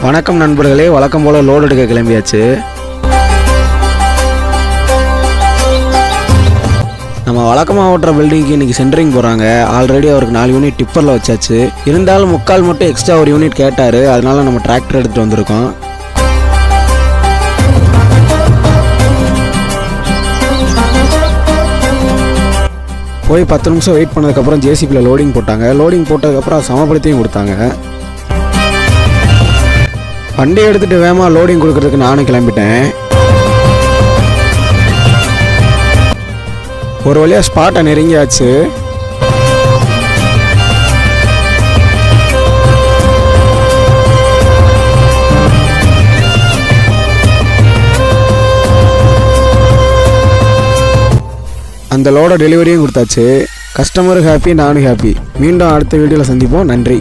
வணக்கம் நண்பர்களே, வழக்கம் போல் லோடு எடுக்க கிளம்பியாச்சு. நம்ம வழக்கமாக ஓட்டுற பில்டிங்க்கு இன்றைக்கி சென்டரிங் போகிறாங்க. ஆல்ரெடி அவருக்கு 4 யூனிட் டிப்பரில் வச்சாச்சு. இருந்தாலும் 3/4 மட்டும் எக்ஸ்ட்ரா ஒரு யூனிட் கேட்டார். அதனால நம்ம டிராக்டர் எடுத்துகிட்டு வந்திருக்கோம். போய் 10 நிமிஷம் வெயிட் பண்ணதுக்கப்புறம் ஜேசிபியில் லோடிங் போட்டாங்க. லோடிங் போட்டதுக்கப்புறம் சமப்படுத்தியும் கொடுத்தாங்க. வண்டி எடுத்துகிட்டு வேகமாக லோடிங் கொடுக்கறதுக்கு நானும் கிளம்பிட்டேன். ஒரு வழியாக ஸ்பாட்டை நெருங்கியாச்சு. அந்த லோட டெலிவரியும் கொடுத்தாச்சு. கஸ்டமரும் ஹாப்பி, நானும் ஹாப்பி. மீண்டும் அடுத்த வீடியோவில் சந்திப்போம். நன்றி.